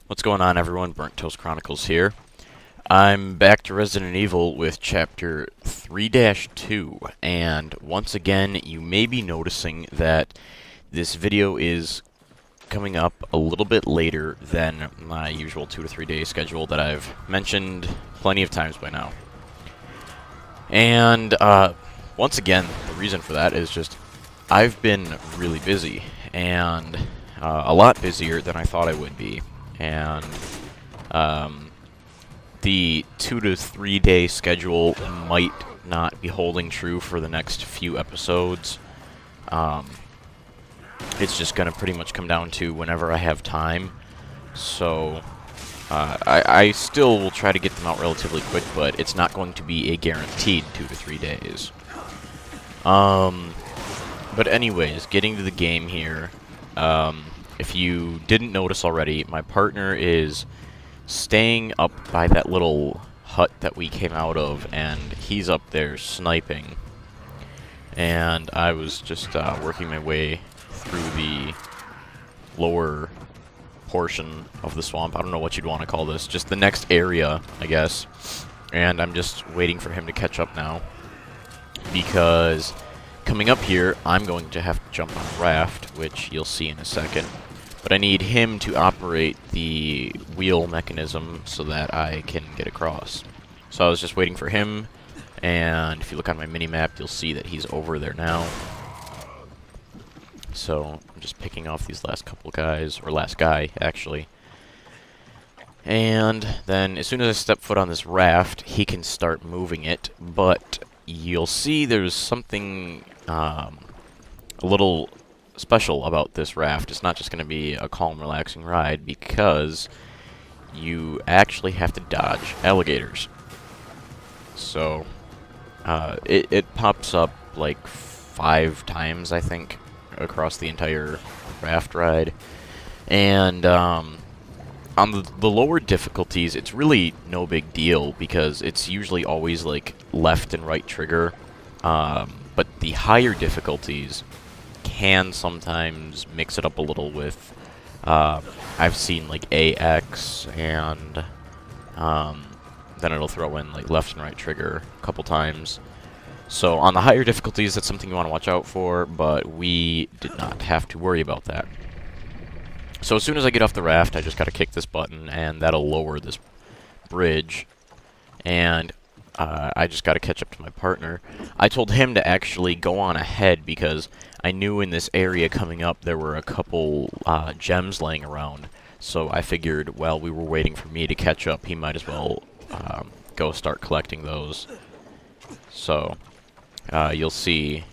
What's going on, everyone? Burnt Toast Chronicles here. I'm back to Resident Evil with Chapter 3-2, and once again, you may be noticing that this video is coming up a little bit later than my usual 2 to 3 day schedule that I've mentioned plenty of times by now. And once again, the reason for that is just I've been really busy, and a lot busier than I thought I would be. And the 2 to 3 day schedule might not be holding true for the next few episodes. It's just going to pretty much come down to whenever I have time. So I still will try to get them out relatively quick, but it's not going to be a guaranteed 2 to 3 days. But anyways, getting to the game here. If you didn't notice already, my partner is staying up by that little hut that we came out of, and he's up there sniping. And I was just working my way through the lower portion of the swamp. I don't know what you'd want to call this. Just the next area, I guess. And I'm just waiting for him to catch up now, because coming up here, I'm going to have to jump on a raft, which you'll see in a second. But I need him to operate the wheel mechanism so that I can get across. So I was just waiting for him, and if you look on my mini-map, you'll see that he's over there now. So I'm just picking off these last couple guys, or last guy, actually. And then as soon as I step foot on this raft, he can start moving it, but you'll see there's something a little special about this raft. It's not just going to be a calm, relaxing ride, because you actually have to dodge alligators. So it pops up like 5 times, I think, across the entire raft ride. And on the lower difficulties, it's really no big deal, because it's usually always like left and right trigger. But the higher difficulties can sometimes mix it up a little with, I've seen like AX, and then it'll throw in like left and right trigger a couple times. So on the higher difficulties, that's something you want to watch out for, but we did not have to worry about that. So as soon as I get off the raft, I just gotta kick this button, and that'll lower this bridge, and I just gotta catch up to my partner. I told him to actually go on ahead, because I knew in this area coming up there were a couple gems laying around, so I figured while we were waiting for me to catch up, he might as well go start collecting those. So you'll see,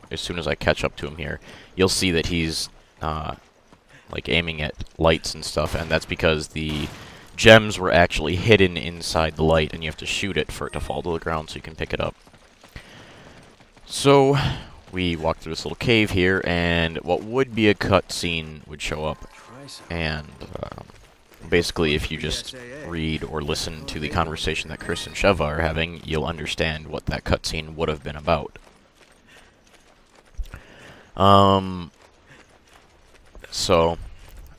as soon as I catch up to him here, you'll see that he's like aiming at lights and stuff, and that's because the gems were actually hidden inside the light, and you have to shoot it for it to fall to the ground so you can pick it up. So we walk through this little cave here, and what would be a cutscene would show up. And basically, if you just read or listen to the conversation that Chris and Sheva are having, you'll understand what that cutscene would have been about. So,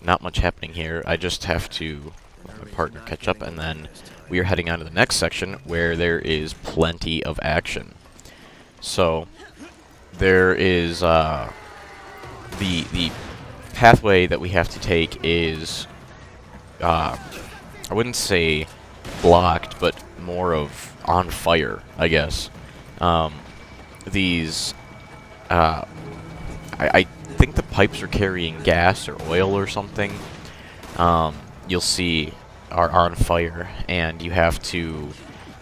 not much happening here. I just have to let my partner catch up, and then we are heading on to the next section, where there is plenty of action. So there is the pathway that we have to take is I wouldn't say blocked, but more of on fire, I guess. These I think the pipes are carrying gas or oil or something. You'll see are on fire, and you have to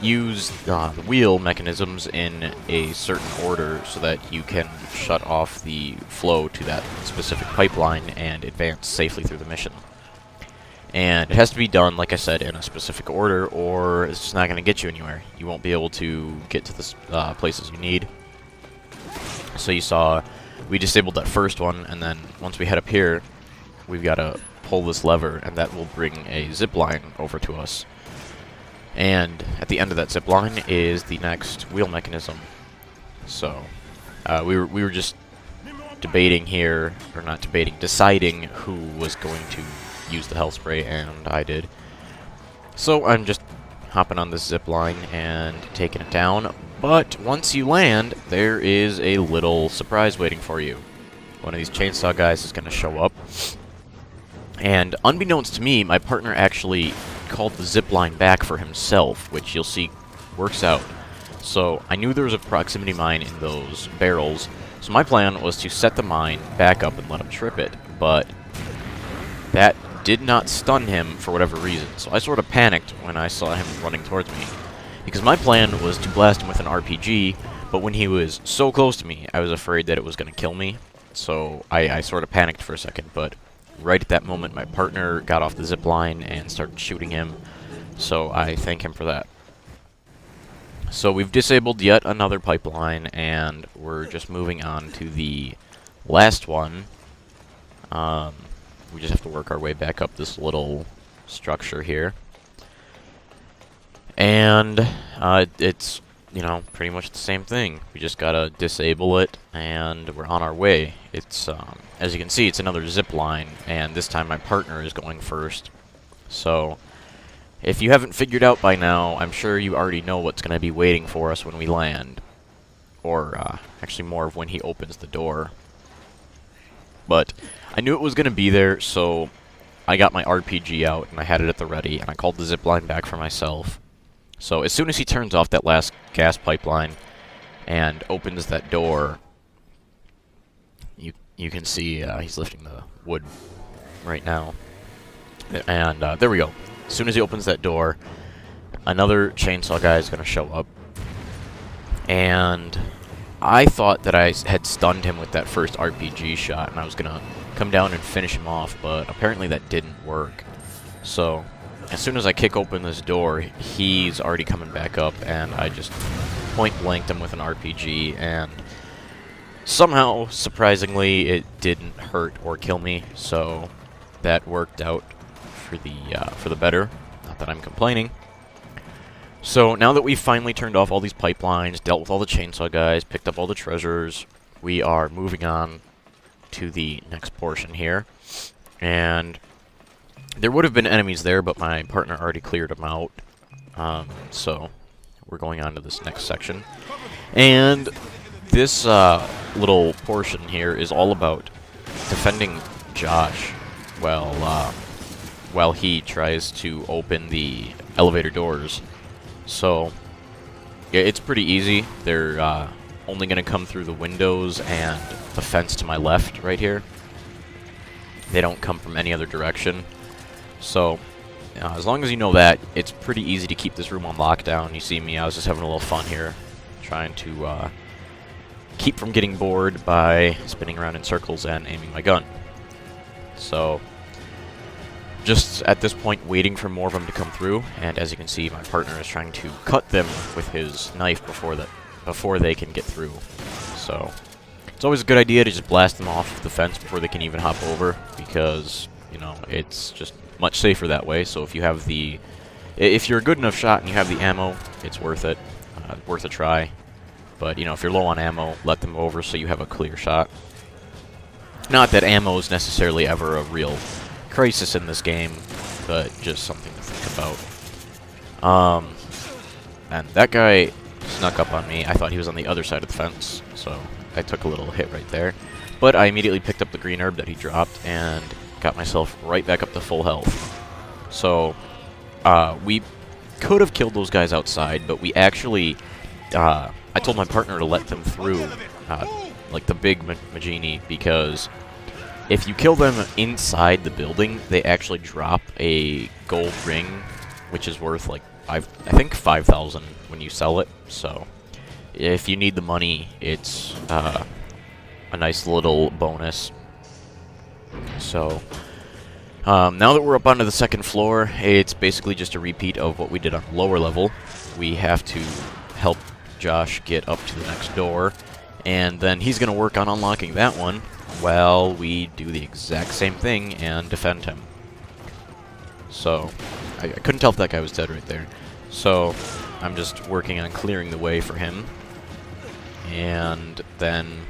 use the wheel mechanisms in a certain order so that you can shut off the flow to that specific pipeline and advance safely through the mission. And it has to be done, like I said, in a specific order, or it's just not going to get you anywhere. You won't be able to get to the places you need. So you saw we disabled that first one, and then once we head up here, we've got to pull this lever, and that will bring a zip line over to us. And at the end of that zip line is the next wheel mechanism. So we were just debating here, or not debating, deciding who was going to use the health spray, and I did. So I'm just hopping on this zip line and taking it down. But once you land, there is a little surprise waiting for you. One of these chainsaw guys is going to show up. And unbeknownst to me, my partner actually called the zip line back for himself, which you'll see works out. So I knew there was a proximity mine in those barrels, so my plan was to set the mine back up and let him trip it, but that did not stun him for whatever reason. So I sort of panicked when I saw him running towards me, because my plan was to blast him with an RPG, but when he was so close to me, I was afraid that it was going to kill me. So I sort of panicked for a second, but right at that moment, my partner got off the zip line and started shooting him, so I thank him for that. So we've disabled yet another pipeline, and we're just moving on to the last one. We just have to work our way back up this little structure here. And it's, you know, pretty much the same thing. We just gotta disable it, and we're on our way. It's, as you can see, it's another zip line, and this time my partner is going first. So if you haven't figured out by now, I'm sure you already know what's going to be waiting for us when we land. Or, actually more of when he opens the door. But I knew it was going to be there, so I got my RPG out, and I had it at the ready, and I called the zipline back for myself. So as soon as he turns off that last gas pipeline and opens that door, you can see he's lifting the wood right now. And there we go. As soon as he opens that door, another chainsaw guy is going to show up. And I thought that I had stunned him with that first RPG shot, and I was going to come down and finish him off, but apparently that didn't work. So as soon as I kick open this door, he's already coming back up, and I just point-blanked him with an RPG, and somehow, surprisingly, it didn't hurt or kill me, so that worked out for the better. Not that I'm complaining. So now that we've finally turned off all these pipelines, dealt with all the chainsaw guys, picked up all the treasures, we are moving on to the next portion here. And there would have been enemies there, but my partner already cleared them out. So we're going on to this next section. And this little portion here is all about defending Josh while he tries to open the elevator doors. So yeah, it's pretty easy. They're only going to come through the windows and the fence to my left right here. They don't come from any other direction. So as long as you know that, it's pretty easy to keep this room on lockdown. You see me, I was just having a little fun here, trying to keep from getting bored by spinning around in circles and aiming my gun. So just at this point waiting for more of them to come through, and as you can see, my partner is trying to cut them with his knife before they can get through. So it's always a good idea to just blast them off the fence before they can even hop over, because, you know, it's just much safer that way. So if you're a good enough shot and you have the ammo, it's worth it, worth a try. But, you know, if you're low on ammo, let them over so you have a clear shot. Not that ammo is necessarily ever a real crisis in this game, but just something to think about. And that guy snuck up on me. I thought he was on the other side of the fence, so I took a little hit right there. But I immediately picked up the green herb that he dropped and got myself right back up to full health. So we could have killed those guys outside, but we actually I told my partner to let them through, like the big Magini, because if you kill them inside the building, they actually drop a gold ring, which is worth like I think 5,000 when you sell it. So if you need the money, it's a nice little bonus. So now that we're up onto the second floor, it's basically just a repeat of what we did on the lower level. We have to help Josh get up to the next door, and then he's going to work on unlocking that one while we do the exact same thing and defend him. So I couldn't tell if that guy was dead right there. So I'm just working on clearing the way for him, and then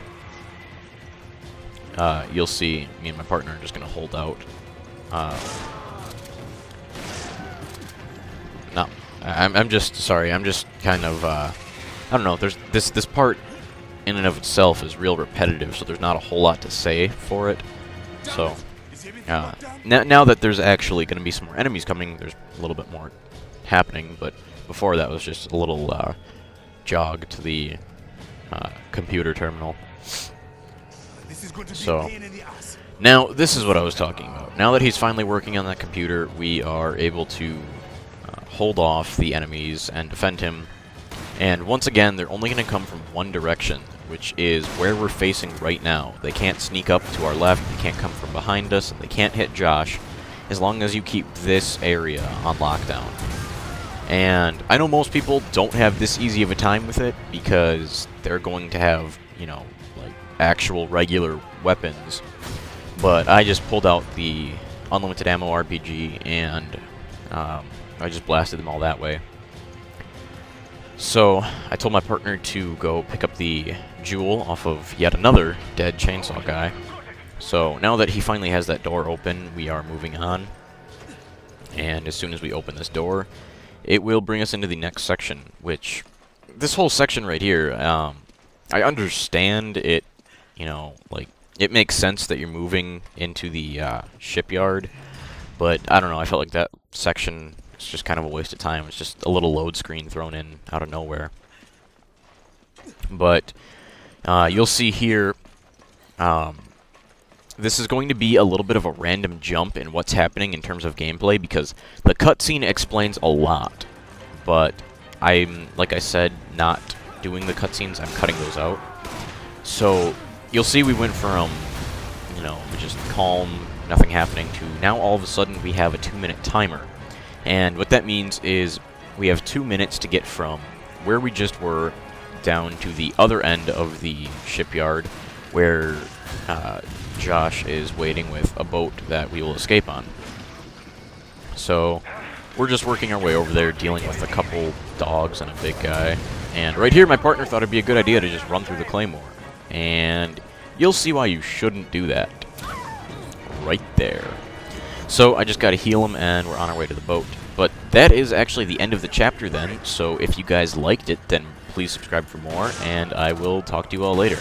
you'll see me and my partner are just going to hold out I'm just sorry. I'm just kind of I don't know. There's this part in and of itself is real repetitive, so there's not a whole lot to say for it. So now that there's actually going to be some more enemies coming, there's a little bit more happening. But before that was just a little jog to the computer terminal. So now this is what I was talking about. Now that he's finally working on that computer, we are able to hold off the enemies and defend him. And once again, they're only going to come from one direction, which is where we're facing right now. They can't sneak up to our left, they can't come from behind us, and they can't hit Josh, as long as you keep this area on lockdown. And I know most people don't have this easy of a time with it, because they're going to have, you know, like, actual regular weapons. But I just pulled out the unlimited ammo RPG, and I just blasted them all that way. So I told my partner to go pick up the jewel off of yet another dead chainsaw guy. So now that he finally has that door open, we are moving on. And as soon as we open this door, it will bring us into the next section, which this whole section right here, I understand it, you know, like, it makes sense that you're moving into the shipyard, but I don't know, I felt like that section is just kind of a waste of time. It's just a little load screen thrown in out of nowhere. But you'll see here, this is going to be a little bit of a random jump in what's happening in terms of gameplay, because the cutscene explains a lot, but I'm, like I said, not doing the cutscenes. I'm cutting those out. So you'll see we went from, you know, just calm, nothing happening, to now all of a sudden we have a 2-minute timer. And what that means is we have 2 minutes to get from where we just were down to the other end of the shipyard, where Josh is waiting with a boat that we will escape on. So we're just working our way over there, dealing with a couple dogs and a big guy. And right here, my partner thought it'd be a good idea to just run through the claymore. And you'll see why you shouldn't do that. Right there. So I just gotta heal him, and we're on our way to the boat. But that is actually the end of the chapter then, so if you guys liked it, then please subscribe for more, and I will talk to you all later.